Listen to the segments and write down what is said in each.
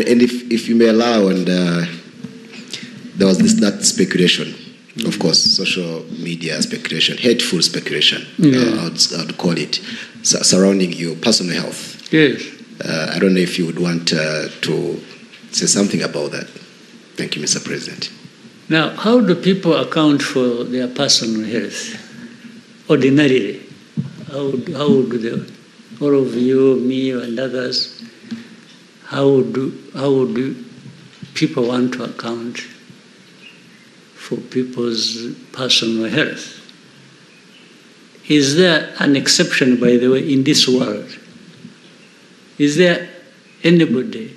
And if you may allow, and there was that speculation, of course, social media speculation, hateful speculation, I'd call it, surrounding your personal health. Yes. I don't know if you would want to say something about that. Thank you, Mr. President. Now, how do people account for their personal health ordinarily? How do they, all of you, me, and others, how do people want to account for people's personal health? Is there an exception, by the way, in this world? Is there anybody?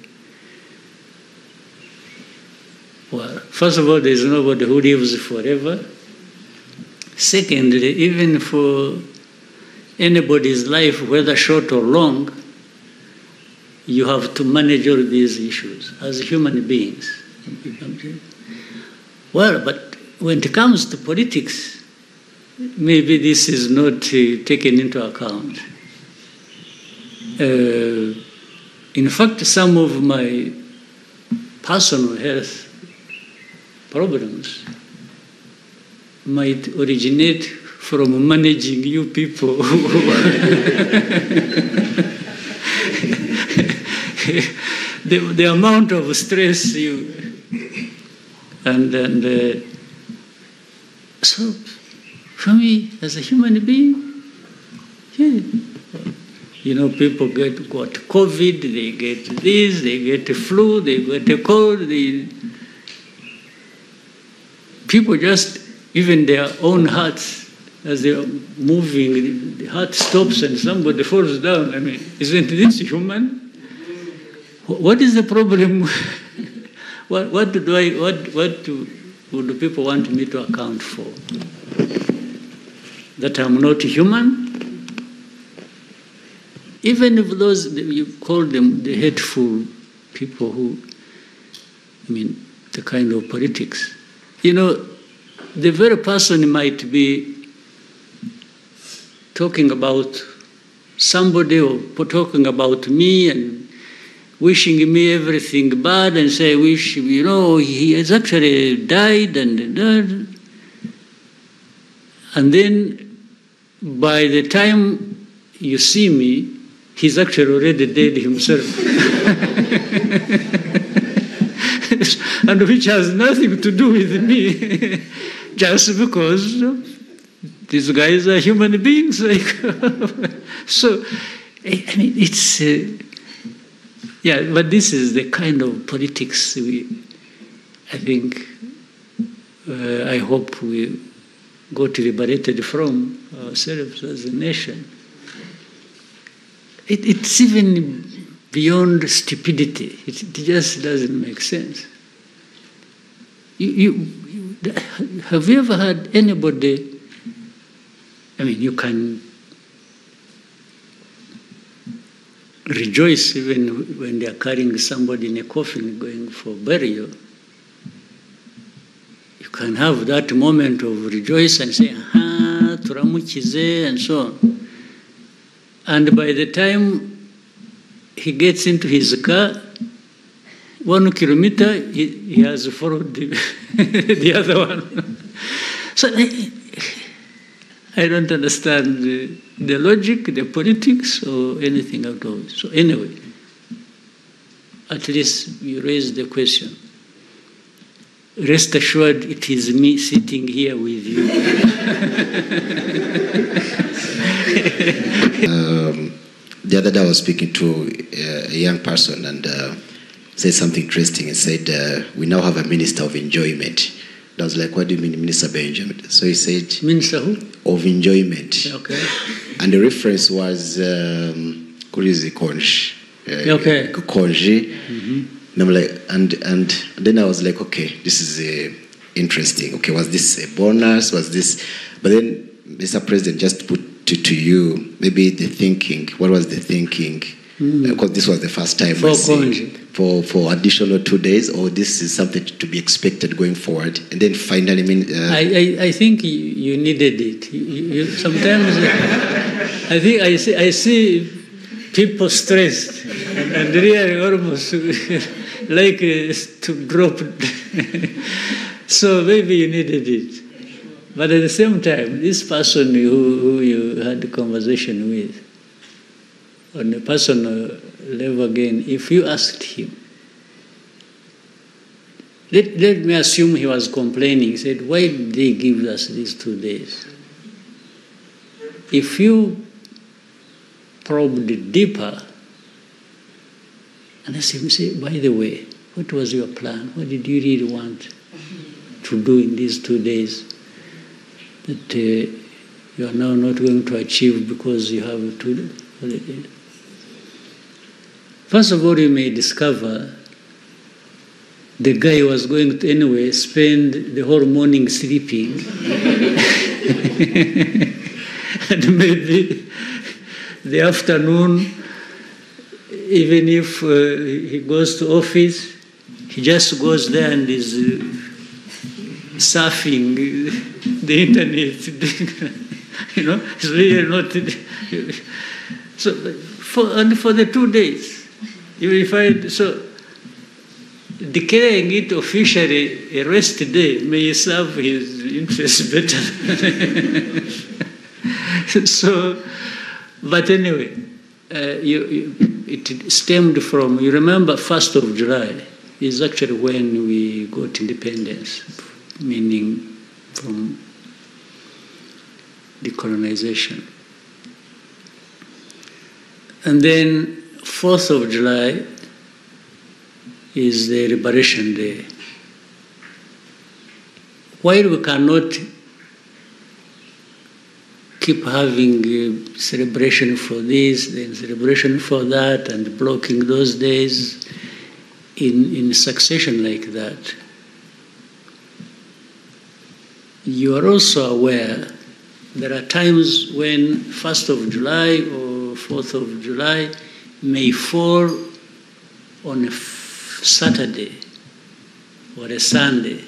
Well, first of all, there is nobody who lives forever. Secondly, even for anybody's life, whether short or long, you have to manage all these issues as human beings. Well, but when it comes to politics, maybe this is not taken into account. In fact, some of my personal health problems might originate from managing you people. The amount of stress you and so for me as a human being, yeah, you know, people got COVID, they get this, they get the flu, they get a cold. People just, even their own hearts, as they are moving, the heart stops and somebody falls down. I mean, isn't this human? What is the problem? What do people want me to account for? That I'm not human? Even if those, you call them the hateful people who, I mean, the kind of politics. You know, the very person might be talking about somebody or talking about me and wishing me everything bad and say, wish, you know, he has actually died and then by the time you see me, he's actually already dead himself. And which has nothing to do with me, just because these guys are human beings. So, I mean, it's, yeah, but this is the kind of politics I think, I hope we got liberated from ourselves as a nation. It's even beyond stupidity. It just doesn't make sense. Have you ever had anybody, I mean, you can rejoice even when they are carrying somebody in a coffin going for burial. You can have that moment of rejoice and say, aha, turamukize, and so on. And by the time he gets into his car, 1 kilometer, he has followed the other one. So I don't understand the logic, the politics, or anything at all. So anyway, at least you raised the question. Rest assured, it is me sitting here with you. The other day I was speaking to a young person and said something interesting and said, we now have a minister of enjoyment. I was like, what do you mean minister of enjoyment? So he said, Minister who? Of enjoyment. Okay. And the reference was, konji. Okay. Konji. And I'm like, and then I was like, okay, this is interesting. Okay, was this a bonus? Was this? But then Mr. President just put to you maybe the thinking. What was the thinking? Because this was the first time for additional 2 days, or this is something to be expected going forward. And then finally, I think you needed it. You sometimes I think I see people stressed and really almost like to drop. So maybe you needed it. But at the same time, this person who you had a conversation with, on a personal level again, if you asked him, let me assume he was complaining. He said, why did they give us these 2 days? If you probed deeper, and asked him, say, by the way, what was your plan? What did you really want to do in these 2 days that you are now not going to achieve because you have 2 holidays? First of all, you may discover the guy was going to anyway spend the whole morning sleeping. And maybe the afternoon, even if he goes to office, he just goes there and is surfing the internet. You know, it's really not. So, for the 2 days, you will find, so declaring it officially a rest day may serve his interests better. So, but anyway, it stemmed from, you remember 1st of July is actually when we got independence, meaning from decolonization. And then 4th of July is the Liberation Day. While we cannot keep having a celebration for this, then celebration for that, and blocking those days in succession like that, you are also aware there are times when 1st of July or 4th of July may fall on a Saturday or a Sunday.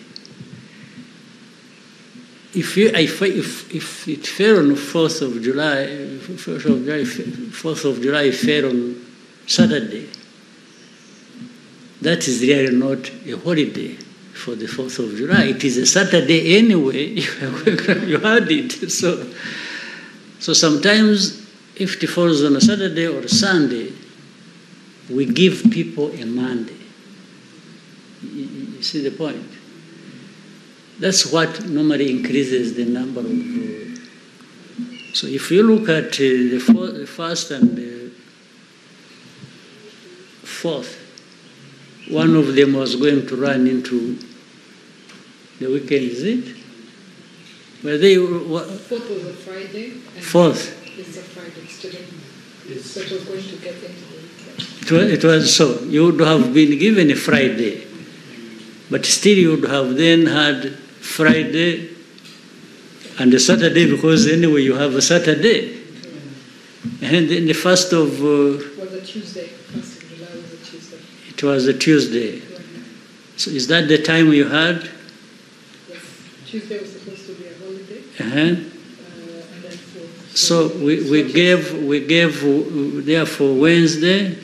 If it fell on 4th of July, 4th of July fell on Saturday, that is really not a holiday for the 4th of July. It is a Saturday anyway. You had it. So sometimes if it falls on a Saturday or a Sunday, we give people a Monday. You see the point? That's what normally increases the number of. So if you look at the 1st and the 4th, one of them was going to run into the weekend, is it? Were they? 4th was a Friday. And 4th. It's a Friday student. So it was going to get into the weekend. It was so. You would have been given a Friday, but still you would have then had Friday and a Saturday, because anyway you have a Saturday. And then the 1st of... was a Tuesday. 1st of July was a Tuesday. It was a Tuesday. So is that the time you had? Yes. Tuesday was supposed to be a holiday. And then so we gave therefore Wednesday.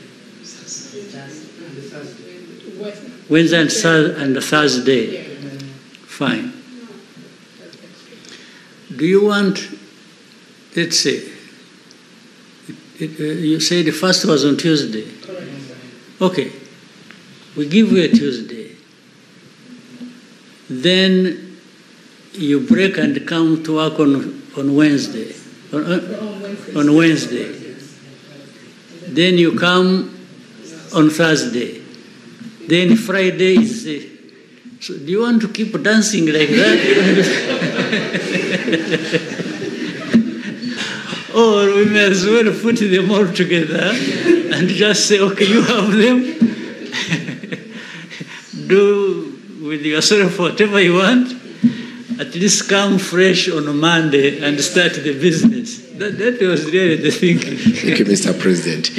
Wednesday and Thursday. Yeah. Fine. Do you want, let's say, you say the 1st was on Tuesday. Correct. Okay. We give you a Tuesday. Then you break and come to work on Wednesday. On Wednesday. Then you come on Thursday. Then Friday is... So do you want to keep dancing like that? Or we may as well put them all together and just say, okay, you have them. Do with yourself whatever you want. At least come fresh on Monday and start the business. That was really the thinking. Thank you, Mr. President.